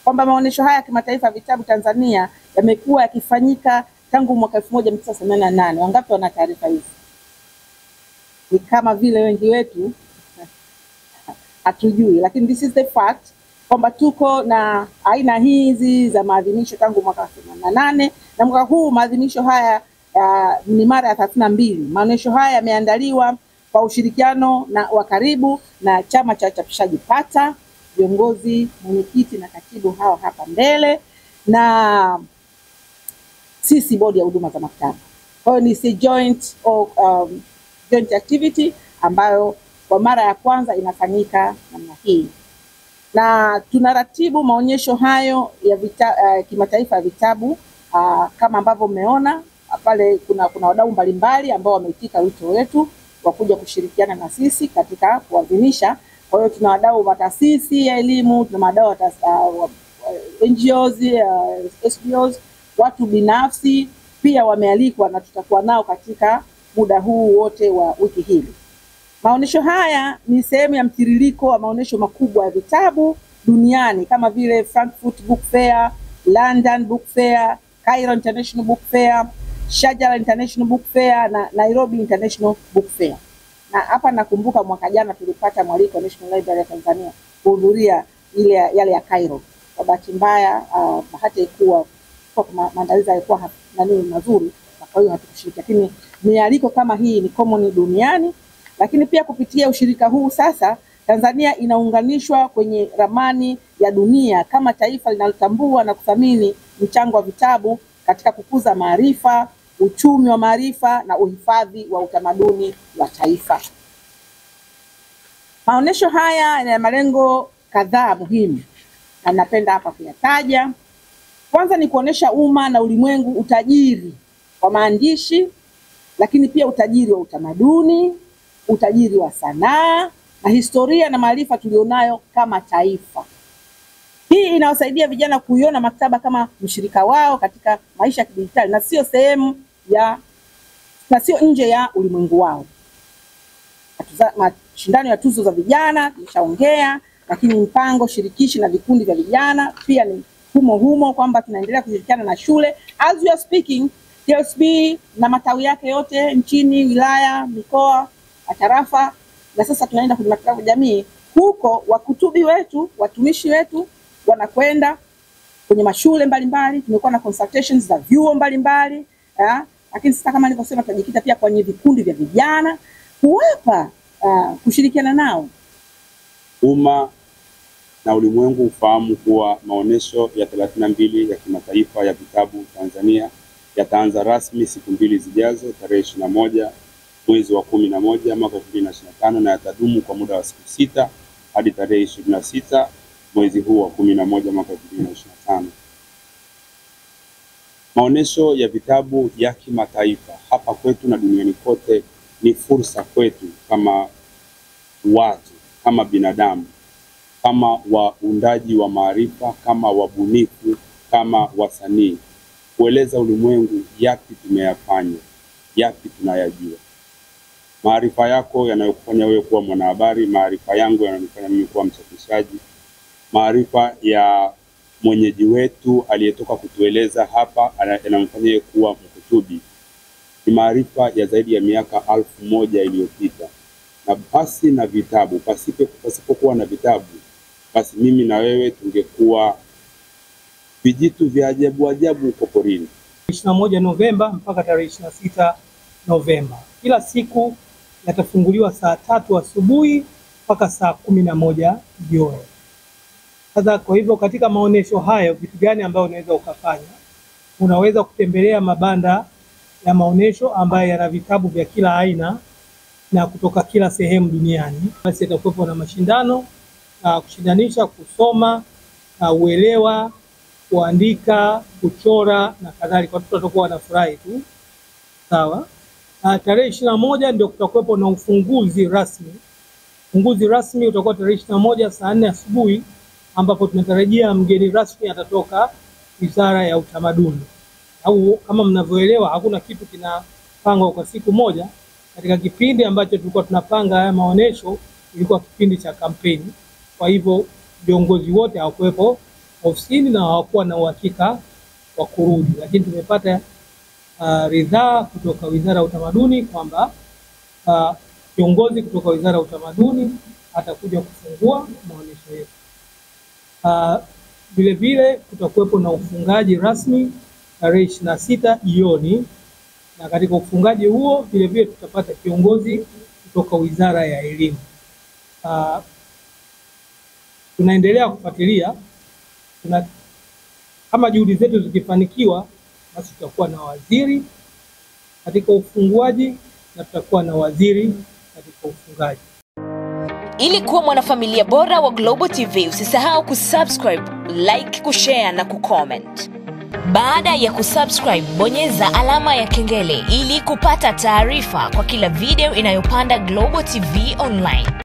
kwamba maonesho haya ya kimataifa ya vitabu Tanzania yamekuwa yakifanyika tangu mwaka 1988. Wangapi wana taarifa hizi? Ni kama vile wengi wetu hatujui, lakini this is the fact kwamba tuko na aina hizi za maadhimisho tangu mwaka 88, na mwaka huu maadhimisho haya ni mara ya 32. Maonesho haya yameandaliwa kwa ushirikiano wa karibu na chama cha uchapishaji PATA, viongozi, mwenyekiti na katibu hawa hapa mbele, na sisi bodi ya huduma za maktaba. Kwa hiyo ni joint activity ambayo kwa mara ya kwanza inafanyika namna hii, na tunaratibu maonyesho hayo ya kimataifa ya vitabu kama ambavyo mmeona pale. Kuna wadau mbalimbali ambao wameitika wito wetu wa kuja kushirikiana na sisi katika kuadhimisha. Kwa hiyo tuna wadau wa taasisi ya elimu, tuna wadau wa NGOs, SBOs, watu binafsi pia wamealikwa na tutakuwa nao katika muda huu wote wa wiki hili. Maonesho haya ni sehemu ya mtiririko wa maonesho makubwa ya vitabu duniani kama vile Frankfurt Book Fair, London Book Fair, Cairo International Book Fair, Sharjah International Book Fair na Nairobi International Book Fair. Na hapa nakumbuka mwaka jana tulipata mwaliko National Library ya Tanzania kuhudhuria yale ya Cairo. Kwa bahati mbaya bahati ikuwa kwa maandalizi yalikuwa mazuri, kwa hiyo hatukushiriki, lakini mialiko kama hii ni common duniani. Lakini pia kupitia ushirika huu sasa Tanzania inaunganishwa kwenye ramani ya dunia kama taifa linalotambua na kuthamini mchango wa vitabu katika kukuza maarifa, uchumi wa maarifa na uhifadhi wa utamaduni wa taifa. Maonesho haya yana malengo kadhaa muhimu na napenda hapa kuyataja. Kwanza ni kuonesha umma na ulimwengu utajiri wa maandishi, lakini pia utajiri wa utamaduni, utajiri wa sanaa na historia na maarifa tulionayo kama taifa. Hii inawasaidia vijana kuiona maktaba kama mshirika wao katika maisha ya kidijitali na sio nje ya ulimwengu wao. Mashindano ya tuzo za vijana tulishaongea, lakini mpango shirikishi na vikundi vya vijana pia ni humo kwamba tunaendelea kushirikiana na shule. As we are speaking, TLSB na matawi yake yote nchini, wilaya, mikoa, tarafa, na sasa tunaenda kwenye maktaba jamii. Huko wakutubi wetu, watumishi wetu wanakwenda kwenye mashule mbalimbali. Tumekuwa na consultations za vyuo mbalimbali, lakini sasa kama nilivyosema tutajikita pia kwenye vikundi vya vijana kuwapa kushirikiana nao. Umma na ulimwengu ufahamu kuwa maonesho ya 32 ya kimataifa ya vitabu Tanzania yataanza rasmi siku 2 zijazo, tarehe 21 mwezi wa 11 mwaka 2025, na yatadumu kwa muda wa siku 6 hadi tarehe 26 mwezi huu wa 11 mwaka 2025. Maonesho ya vitabu ya kimataifa hapa kwetu na duniani kote ni fursa kwetu kama watu, kama binadamu, kama waundaji wa maarifa, kama wabunifu, kama wasanii, kueleza ulimwengu yapi tumeyafanya, yapi tunayajua. Maarifa yako yanayokufanya wewe kuwa mwanahabari, maarifa yangu yananifanya mimi kuwa mchapishaji, maarifa ya mwenyeji wetu aliyetoka kutueleza hapa yanamfanya yeye kuwa mkutubi. Ni maarifa ya zaidi ya miaka 1000 iliyopita. Na basi na vitabu, pasipokuwa na vitabu, basi mimi na wewe tungekuwa vijitu vya ajabu huko porini. 21 Novemba mpaka tarehe 26 Novemba. Kila siku yatafunguliwa saa 3 asubuhi mpaka saa 11 jioni. Sasa kwa hivyo katika maonesho hayo vitu gani ambayo unaweza ukafanya? Unaweza kutembelea mabanda ya maonesho ambayo yana vitabu vya kila aina na kutoka kila sehemu duniani. Basi yatakuwepo na mashindano kushindanisha kusoma, uelewa, kuandika, kuchora na kadhalika. Watoto watakuwa wanafurahi tu. Sawa? Tarehe 21 ndio kutakuwepo na ufunguzi rasmi. Ufunguzi rasmi utakuwa tarehe 21 saa 4 asubuhi, ambapo tunatarajia mgeni rasmi atatoka Wizara ya Utamaduni. Au kama mnavyoelewa hakuna kitu kinapangwa kwa siku moja. Katika kipindi ambacho tulikuwa tunapanga haya maonesho ilikuwa kipindi cha kampeni. Kwa hivyo viongozi wote hawakuwepo ofisini na hawakuwa na uhakika wa kurudi, lakini tumepata ridhaa kutoka Wizara ya Utamaduni kwamba kiongozi kutoka Wizara ya Utamaduni atakuja kufungua maonyesho yetu. Vile vile kutakuwepo na ufungaji rasmi tarehe 26 jioni, na katika ufungaji huo vile vile tutapata kiongozi kutoka Wizara ya Elimu. Tunaendelea kufuatilia, kama juhudi zetu zikifanikiwa, basi tutakuwa na waziri katika ufunguaji na tutakuwa na waziri katika ufungaji. Ili kuwa mwanafamilia bora wa Global TV, usisahau kusubscribe, like, kushare na kucomment. Baada ya kusubscribe, bonyeza alama ya kengele ili kupata taarifa kwa kila video inayopanda Global TV Online.